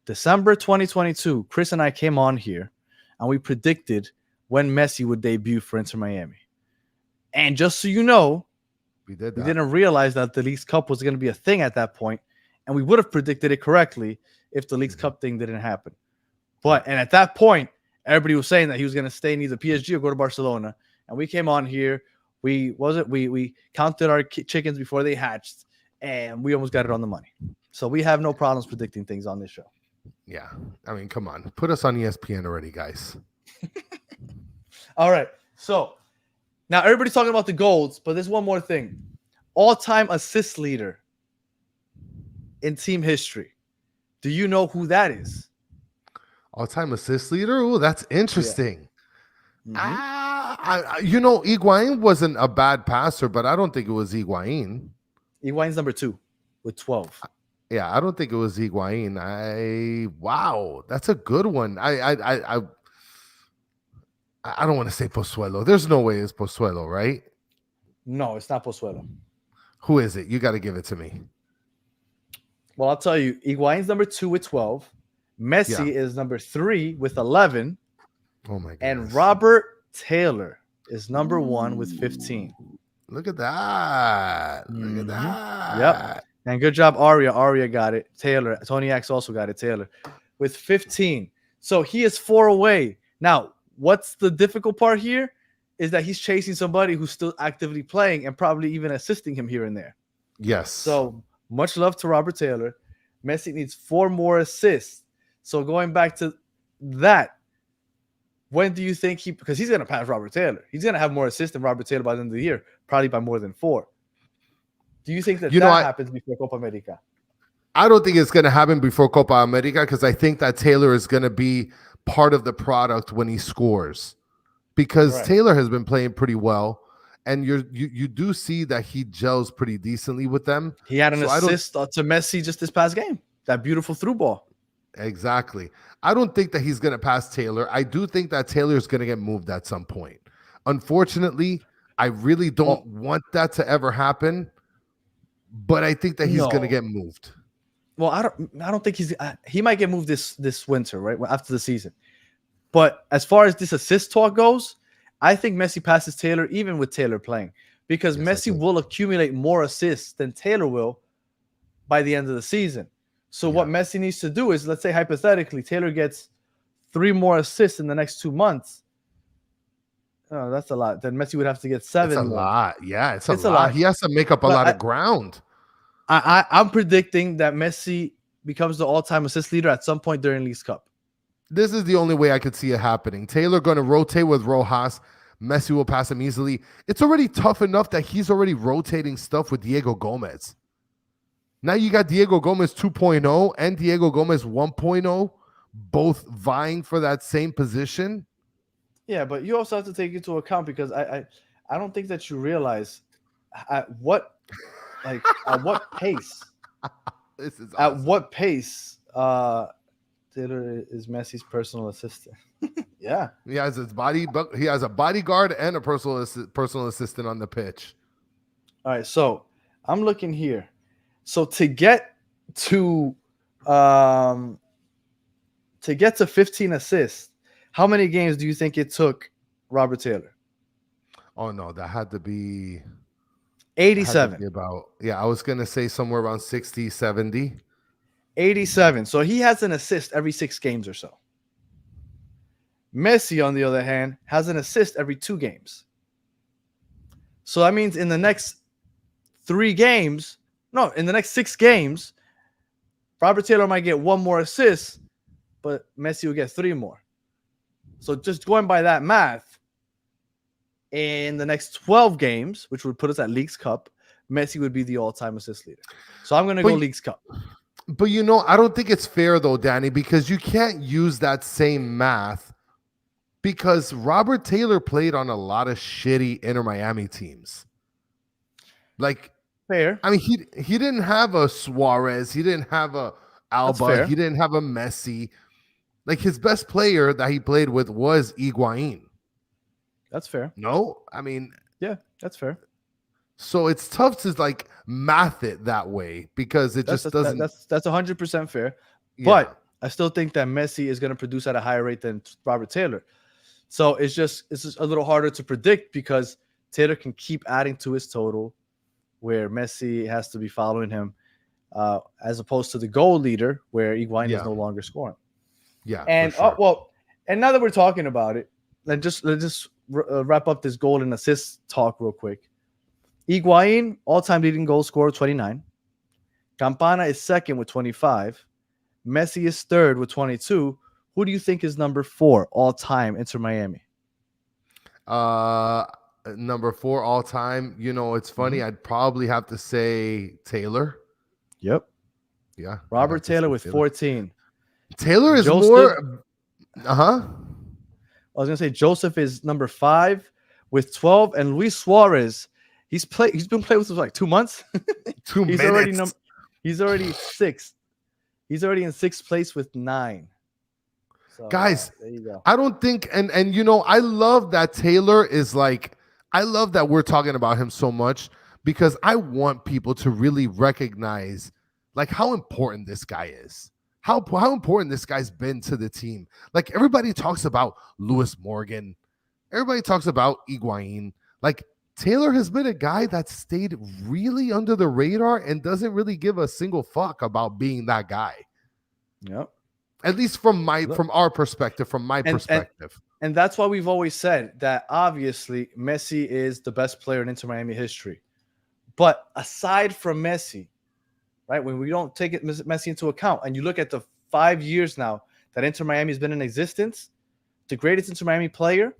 December 2022, Chris and I came on here and we predicted when Messi would debut for Inter Miami. And just so you know, we didn't realize that the Leagues Cup was going to be a thing at that point, and we would have predicted it correctly if the Leagues Cup thing didn't happen. And at that point, everybody was saying that he was going to stay in either PSG or go to Barcelona. And we came on here. We counted our chickens before they hatched, and we almost got it on the money. So we have no problems predicting things on this show. Yeah. I mean, come on. Put us on ESPN already, guys. All right. So now everybody's talking about the goals, but there's one more thing. All-time assist leader in team history. Do you know who that is? All-time assist leader? Oh, that's interesting. Yeah. Higuain wasn't a bad passer, but I don't think it was Higuain. Higuain's number 2 with 12. Yeah, I don't think it was Higuain. Wow, that's a good one. I don't want to say Pozuelo. There's no way it's Pozuelo, right? No, it's not Pozuelo. Who is it? You got to give it to me. Well, I'll tell you. Higuain's number 2 with 12. Messi is number 3 with 11. Oh, my God. And Robert Taylor is number 1 with 15. Look at that. Look at Mhm. that. Yep. And good job, Aria. Aria got it. Taylor. Tony X also got it. Taylor with 15. So he is 4 away. Now, what's the difficult part here is that he's chasing somebody who's still actively playing and probably even assisting him here and there. Yes. So much love to Robert Taylor. Messi needs 4 more assists. So going back to that, when do you think because he's going to pass Robert Taylor. He's going to have more assists than Robert Taylor by the end of the year, probably by more than 4. Do you think that happens before Copa America? I don't think it's going to happen before Copa America because I think that Taylor is going to be part of the product when he scores, because Taylor has been playing pretty well, and you do see that he gels pretty decently with them. He had an assist to Messi just this past game. That beautiful through ball. Exactly. I don't think that he's going to pass Taylor. I do think that Taylor is going to get moved at some point. Unfortunately, I really don't want that to ever happen, but I think that he's going to get moved. Well, I don't think he might get moved this winter, right? After the season. But as far as this assist talk goes, I think Messi passes Taylor even with Taylor playing, because Messi will accumulate more assists than Taylor will by the end of the season. So what Messi needs to do is, let's say hypothetically, Taylor gets 3 more assists in the next 2 months. Oh, that's a lot. Then Messi would have to get 7 more. It's a lot. Yeah, it's a lot. He has to make up a lot of ground. I'm predicting that Messi becomes the all-time assist leader at some point during Leagues Cup. This is the only way I could see it happening. Taylor going to rotate with Rojas. Messi will pass him easily. It's already tough enough that he's already rotating stuff with Diego Gomez. Now you got Diego Gomez 2.0 and Diego Gomez 1.0, both vying for that same position. Yeah, but you also have to take into account, because I don't think that you realize at what pace this is awesome. At what pace Taylor is Messi's personal assistant. Yeah. He has he has a bodyguard and a personal assistant on the pitch. All right, so I'm looking here. So to get to 15 assists, how many games do you think it took Robert Taylor? Oh no, that had to be 87. I was going to say somewhere around 60, 70. 87. So he has an assist every 6 games or so. Messi, on the other hand, has an assist every 2 games. So that means in the next 6 games, Robert Taylor might get 1 more assist, but Messi will get 3 more. So just going by that math, in the next 12 games, which would put us at Leagues Cup, Messi would be the all-time assist leader. So I'm going to go Leagues Cup. But I don't think it's fair though, Danny, because you can't use that same math, because Robert Taylor played on a lot of shitty Inter Miami teams. Like, fair. I mean, he didn't have a Suarez, he didn't have a Alba, he didn't have a Messi. Like, his best player that he played with was Higuain. That's fair. No, I mean, yeah, that's fair. So it's tough to like math it that way, because it just doesn't. That's 100% fair. Yeah. But I still think that Messi is going to produce at a higher rate than Robert Taylor. So it's just a little harder to predict, because Taylor can keep adding to his total, where Messi has to be following him, as opposed to the goal leader, where Higuain is no longer scoring. Yeah, and sure. And now that we're talking about it, let's just wrap up this goal and assist talk real quick. Higuain, all-time leading goal scorer, 29. Campana is second with 25. Messi is third with 22. Who do you think is number 4 all-time Inter Miami? Number 4 all-time. It's funny. I'd probably have to say Taylor. Yep. Yeah. Robert Taylor with 14. Taylor is more. I was gonna say Joseph is number 5 with 12, and Luis Suarez. He's been playing with us like 2 months. 2 minutes. He's already 6th. He's already in 6th place with 9. So, guys, there you go. I don't think, and I love that Taylor is like, I love that we're talking about him so much, because I want people to really recognize like how important this guy is. How important this guy's been to the team. Like, everybody talks about Lewis Morgan. Everybody talks about Higuain. Like, Taylor has been a guy that stayed really under the radar and doesn't really give a single fuck about being that guy. Yep. At least from our perspective, from my perspective. And that's why we've always said that obviously Messi is the best player in Inter Miami history. But aside from Messi, right, when we don't take Messi into account and you look at the 5 years now that Inter Miami has been in existence, the greatest Inter Miami player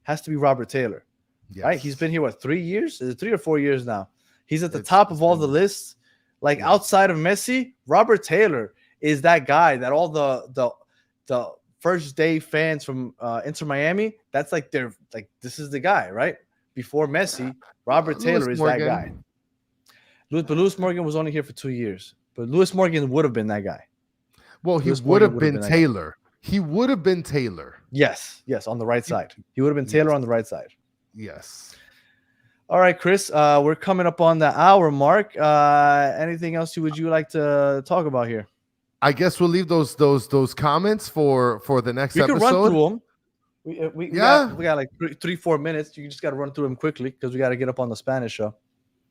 has to be Robert Taylor. Yes. Right? He's been here, 3 years? Is it 3 or 4 years now? He's at the top of all the lists. Like outside of Messi, Robert Taylor is that guy that all the first day fans from Inter Miami, that's like they're like, this is the guy, right? Before Messi, Robert Taylor is that guy. But Lewis Morgan was only here for 2 years. But Lewis Morgan would have been that guy. Well, he would have been Taylor. He would have been Taylor. Yes, on the right side. He would have been Taylor on the right side. Yes. All right, Chris, we're coming up on the hour mark. Anything else would you like to talk about here? I guess we'll leave those comments for the next episode. We can run through them. We got like 3-4 minutes. You just got to run through them quickly because we got to get up on the Spanish show.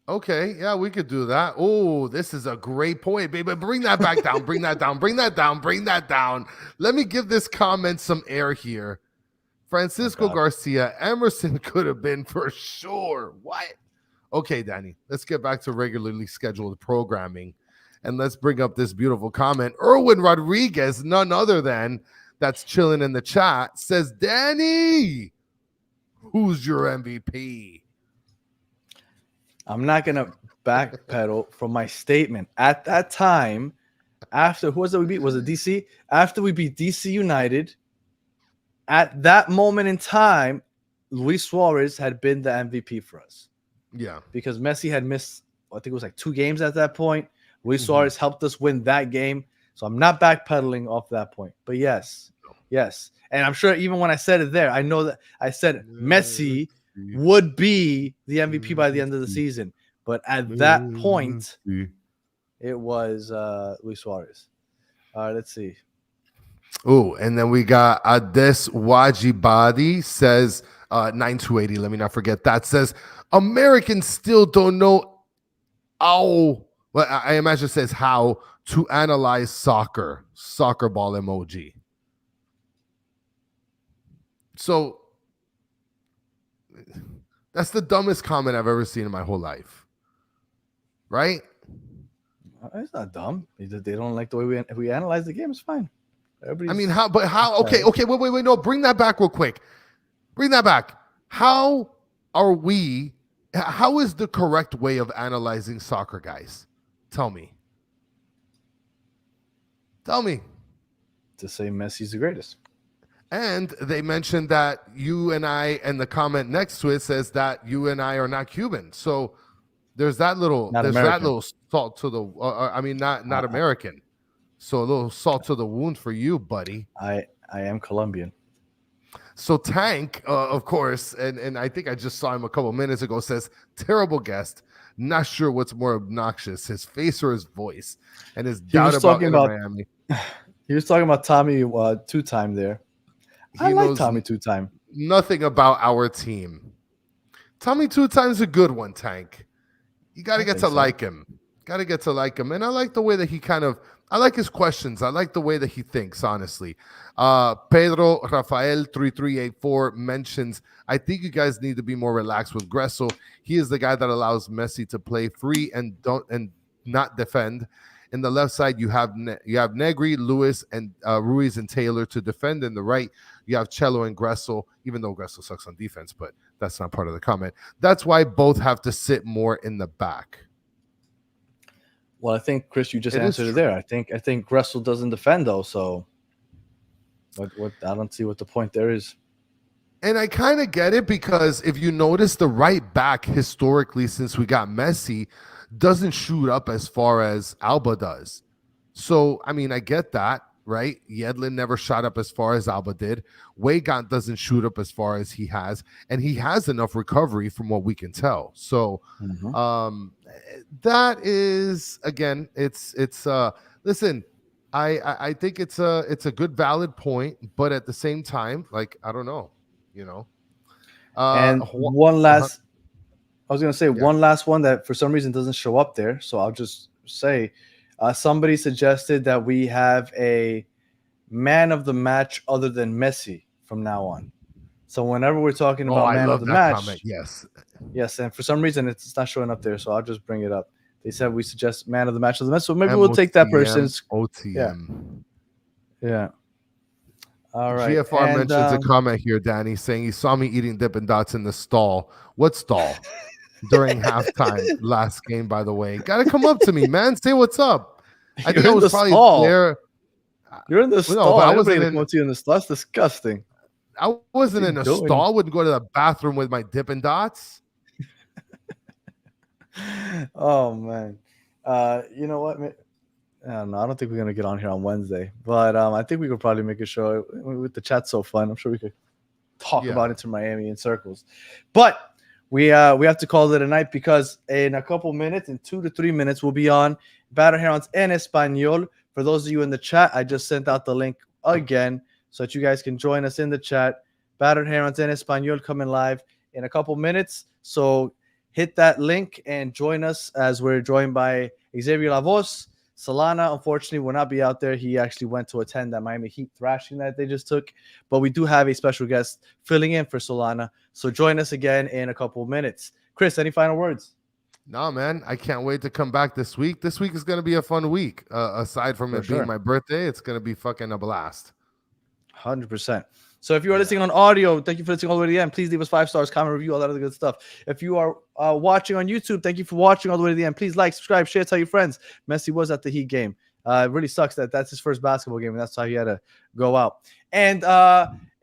Okay, yeah, we could do that. Oh, this is a great point, baby. Bring that back down. Bring that down. Bring that down. Bring that down. Let me give this comment some air here. Francisco Garcia, Emerson could have been for sure. What? Okay, Danny, let's get back to regularly scheduled programming. And let's bring up this beautiful comment. Erwin Rodriguez, none other than, that's chilling in the chat, says, Danny, who's your MVP? I'm not going to backpedal from my statement. At that time, after, who was it we beat? Was it DC? After we beat DC United, at that moment in time, Luis Suarez had been the MVP for us. Yeah. Because Messi had missed, I think it was like 2 games at that point. Luis Suarez helped us win that game. So I'm not backpedaling off that point. But yes. And I'm sure even when I said it there, I know that I said Messi would be the MVP by the end of the season. But at that point, it was Luis Suarez. All right, let's see. Oh, and then we got Ades Wajibadi says 9280. Let me not forget that. Says Americans still don't know how. Well, I imagine it says how to analyze soccer ball emoji. So that's the dumbest comment I've ever seen in my whole life. Right? It's not dumb. They don't like the way we analyze the game. It's fine. I mean, how? Okay, wait. No, bring that back real quick. Bring that back. How is the correct way of analyzing soccer, guys? Tell me. To say Messi's the greatest. And they mentioned that you and I, and the comment next to it says that you and I are not Cuban. So there's that little salt to the. Not American. So a little salt to the wound for you, buddy. I am Colombian. So Tank, of course, and I think I just saw him a couple minutes ago, says, terrible guest. Not sure what's more obnoxious, his face or his voice, and his doubt about Miami. He was talking about Tommy two-time there. I like Tommy two-time. Nothing about our team. Tommy two-time's a good one, Tank. You got to get to like him. Got to get to like him. And I like the way that he I like his questions. I like the way that he thinks, honestly. Pedro Rafael 3384 mentions, I think you guys need to be more relaxed with Gressel. He is the guy that allows Messi to play free and not defend. In the left side, you have Negri, Lewis, and Ruiz and Taylor to defend. In the right, you have Cello and Gressel, even though Gressel sucks on defense, but that's not part of the comment. That's why both have to sit more in the back. Well, I think, Chris, you just answered it there. I think Gressel doesn't defend, though, so what I don't see what the point there is. And I kind of get it, because if you notice, the right back historically, since we got Messi, doesn't shoot up as far as Alba does. So, I mean, I get that, right? Yedlin never shot up as far as Alba did. Weigand doesn't shoot up as far as he has, and he has enough recovery from what we can tell. So, that is, again, it's listen, I think it's a good valid point, but at the same time, like, I don't know, you know. And one last I was gonna say Yeah. one last one that for some reason doesn't show up there. So I'll just say, somebody suggested that we have a man of the match other than Messi from now on. So whenever we're talking Oh, about I man of love the that comment. match, Yes. yes, and for some reason it's not showing up there, so I'll just bring it up. They said we suggest man of the match of the match, so maybe we'll take that MOTM, person's. Yeah, OTM. yeah. All right, GFR and mentions a comment here, Danny, saying he saw me eating Dippin' Dots in the stall. What stall? During halftime last game, by the way. Gotta come up to me, man. Say what's up. I think you're I in was the probably stall. there. You're in the No, stall. but I I don't bring wasn't to in. come to you in the stall. That's disgusting. I wasn't What are in you a doing? stall. Wouldn't go to the bathroom with my Dippin' Dots. Oh man. You know what? I don't know. I don't think we're gonna get on here on Wednesday, but I think we could probably make a show with the chat. So fun. I'm sure we could talk about Inter Miami in circles, but we have to call it a night because in a couple minutes, in 2 to 3 minutes, we'll be on Battered Herons en Español. For those of you in the chat, I just sent out the link again so that you guys can join us in the chat. Battered Herons en Español coming live in a couple minutes. So hit that link and join us as we're joined by Xavier Lavos. Solana, unfortunately, will not be out there. He actually went to attend that Miami Heat thrashing that they just took. But we do have a special guest filling in for Solana. So join us again in a couple of minutes. Chris, any final words? No, man. I can't wait to come back this week. This week is going to be a fun week. Aside from it being my birthday, it's going to be fucking a blast. 100%. So if you are listening on audio, thank you for listening all the way to the end. Please leave us 5 stars, comment, review, all that other good stuff. If you are watching on YouTube, thank you for watching all the way to the end. Please like, subscribe, share, tell your friends. Messi was at the Heat game. It really sucks that that's his first basketball game, and that's how he had to go out. And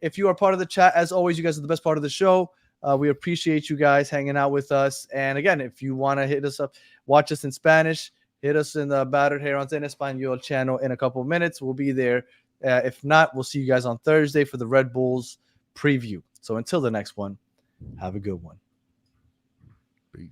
if you are part of the chat, as always, you guys are the best part of the show. We appreciate you guys hanging out with us. And again, if you want to hit us up, watch us in Spanish, hit us in the Battered Herons en Español channel in a couple of minutes. We'll be there. If not, we'll see you guys on Thursday for the Red Bulls preview. So until the next one, have a good one. Peace.